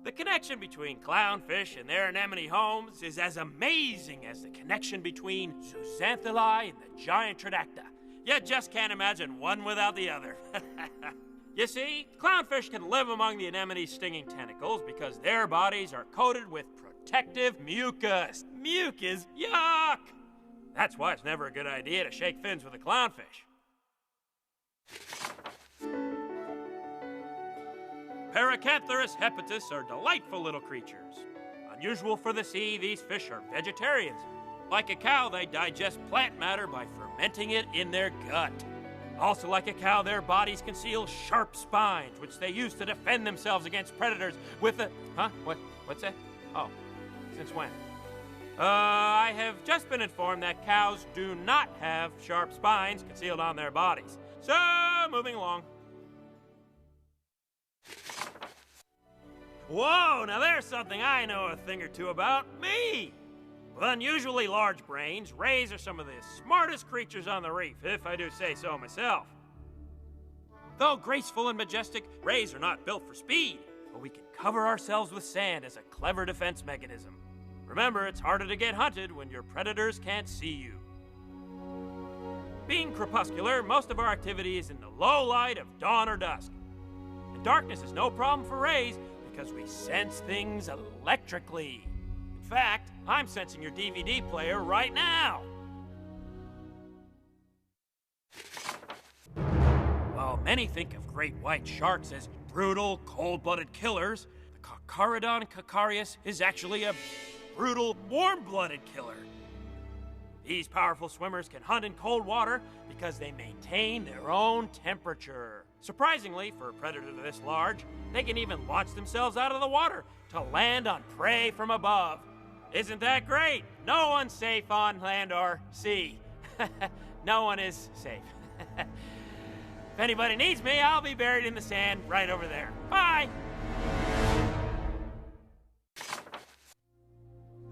The connection between clownfish and their anemone homes is as amazing as the connection between zooxanthellae and the giant Tridacta. You just can't imagine one without the other. You see, clownfish can live among the anemone's stinging tentacles because their bodies are coated with protective mucus. Mucus? Yuck! That's why it's never a good idea to shake fins with a clownfish. Paracantherus hepatus are delightful little creatures. Unusual for the sea, these fish are vegetarians. Like a cow, they digest plant matter by fermenting it in their gut. Also like a cow, their bodies conceal sharp spines, which they use to defend themselves against predators with a... Huh? What's that? Oh, since when? I have just been informed that cows do not have sharp spines concealed on their bodies. So, moving along. Whoa, now there's something I know a thing or two about. Me! With unusually large brains, rays are some of the smartest creatures on the reef, if I do say so myself. Though graceful and majestic, rays are not built for speed, but we can cover ourselves with sand as a clever defense mechanism. Remember, it's harder to get hunted when your predators can't see you. Being crepuscular, most of our activity is in the low light of dawn or dusk. And darkness is no problem for rays because we sense things electrically. In fact, I'm sensing your DVD player right now. While many think of great white sharks as brutal, cold-blooded killers, the Carcharodon cacarius is actually a brutal, warm-blooded killer. These powerful swimmers can hunt in cold water because they maintain their own temperature. Surprisingly, for a predator this large, they can even launch themselves out of the water to land on prey from above. Isn't that great? No one's safe on land or sea. No one is safe. If anybody needs me, I'll be buried in the sand right over there. Bye!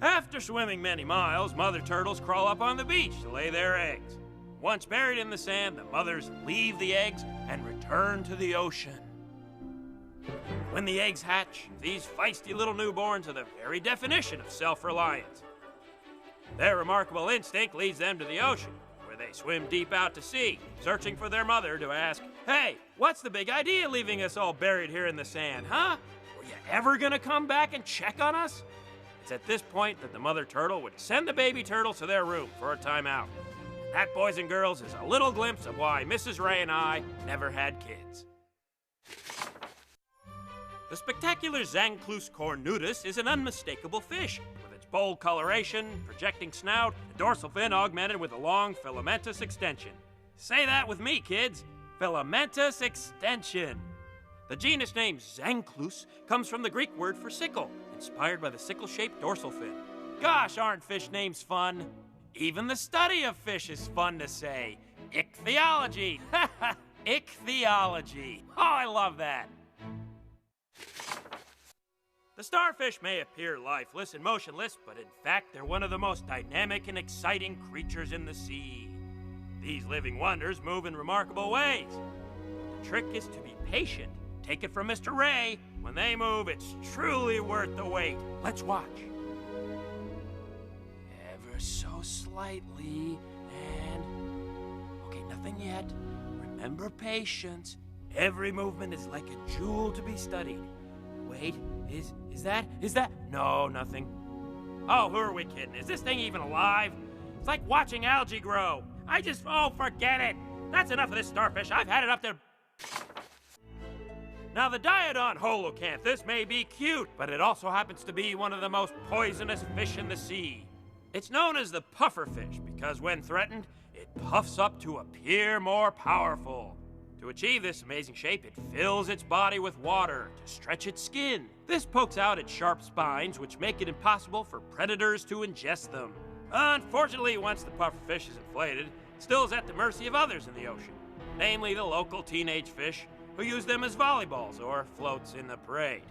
After swimming many miles, mother turtles crawl up on the beach to lay their eggs. Once buried in the sand, the mothers leave the eggs and return to the ocean. When the eggs hatch, these feisty little newborns are the very definition of self-reliance. Their remarkable instinct leads them to the ocean, where they swim deep out to sea, searching for their mother to ask, "Hey, what's the big idea leaving us all buried here in the sand, huh? Were you ever gonna come back and check on us?" It's at this point that the mother turtle would send the baby turtles to their room for a timeout. That, boys and girls, is a little glimpse of why Mrs. Ray and I never had kids. The spectacular Zanclus cornutus is an unmistakable fish, with its bold coloration, projecting snout, and dorsal fin augmented with a long filamentous extension. Say that with me, kids. Filamentous extension. The genus name Zanclus comes from the Greek word for sickle, inspired by the sickle-shaped dorsal fin. Gosh, aren't fish names fun? Even the study of fish is fun to say. Ichthyology. Ichthyology. Oh, I love that. The starfish may appear lifeless and motionless, but in fact, they're one of the most dynamic and exciting creatures in the sea. These living wonders move in remarkable ways. The trick is to be patient. Take it from Mr. Ray. When they move, it's truly worth the wait. Let's watch. Ever so slightly, and... Okay, nothing yet. Remember patience. Every movement is like a jewel to be studied. Wait, is that? No, nothing. Oh, who are we kidding? Is this thing even alive? It's like watching algae grow. Forget it. That's enough of this starfish. I've had it up to... Now, the Diodon holocanthus may be cute, but it also happens to be one of the most poisonous fish in the sea. It's known as the pufferfish because when threatened, it puffs up to appear more powerful. To achieve this amazing shape, it fills its body with water to stretch its skin. This pokes out its sharp spines, which make it impossible for predators to ingest them. Unfortunately, once the pufferfish is inflated, it still is at the mercy of others in the ocean, namely the local teenage fish, who use them as volleyballs or floats in the parade.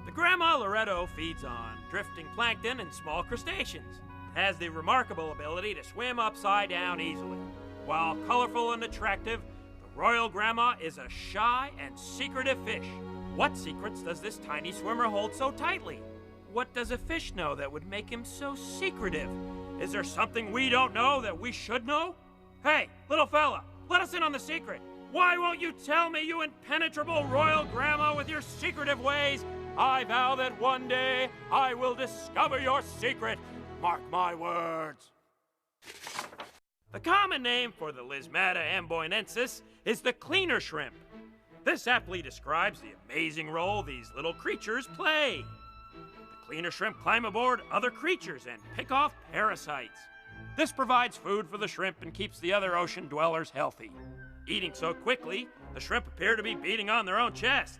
The Grandma Loretto feeds on drifting plankton and small crustaceans. It has the remarkable ability to swim upside down easily. While colorful and attractive, the Royal Grandma is a shy and secretive fish. What secrets does this tiny swimmer hold so tightly? What does a fish know that would make him so secretive? Is there something we don't know that we should know? Hey, little fella, let us in on the secret. Why won't you tell me, you impenetrable Royal Grandma with your secretive ways? I vow that one day I will discover your secret. Mark my words. The common name for the Lismata amboinensis is the cleaner shrimp. This aptly describes the amazing role these little creatures play. The cleaner shrimp climb aboard other creatures and pick off parasites. This provides food for the shrimp and keeps the other ocean dwellers healthy. Eating so quickly, the shrimp appear to be beating on their own chest.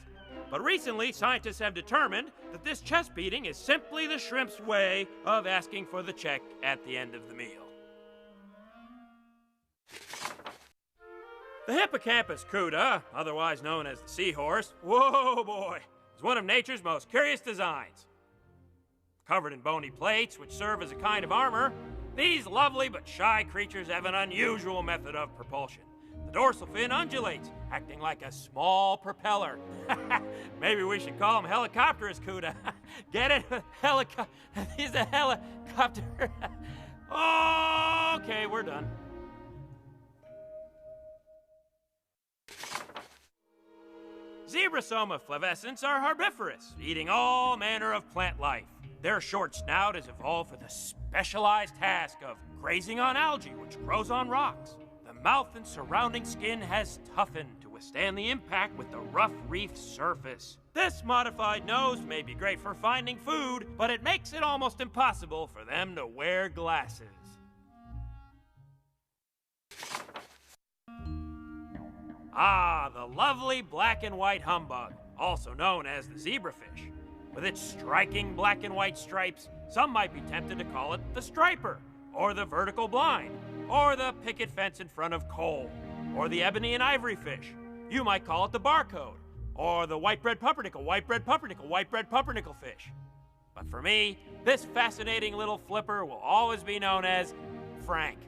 But recently, scientists have determined that this chest beating is simply the shrimp's way of asking for the check at the end of the meal. The hippocampus cuda, otherwise known as the seahorse, whoa boy, is one of nature's most curious designs. Covered in bony plates, which serve as a kind of armor, these lovely but shy creatures have an unusual method of propulsion. The dorsal fin undulates, acting like a small propeller. Maybe we should call him Helicopterus cuda. Get it? He's a helicopter. Okay, we're done. Zebrasoma flavescens are herbivorous, eating all manner of plant life. Their short snout has evolved for the specialized task of grazing on algae, which grows on rocks. The mouth and surrounding skin has toughened to withstand the impact with the rough reef surface. This modified nose may be great for finding food, but it makes it almost impossible for them to wear glasses. Ah, the lovely black and white humbug, also known as the zebrafish. With its striking black and white stripes, some might be tempted to call it the striper, or the vertical blind, or the picket fence in front of coal, or the ebony and ivory fish. You might call it the barcode, or the white-bread pumpernickel fish. But for me, this fascinating little flipper will always be known as Frank.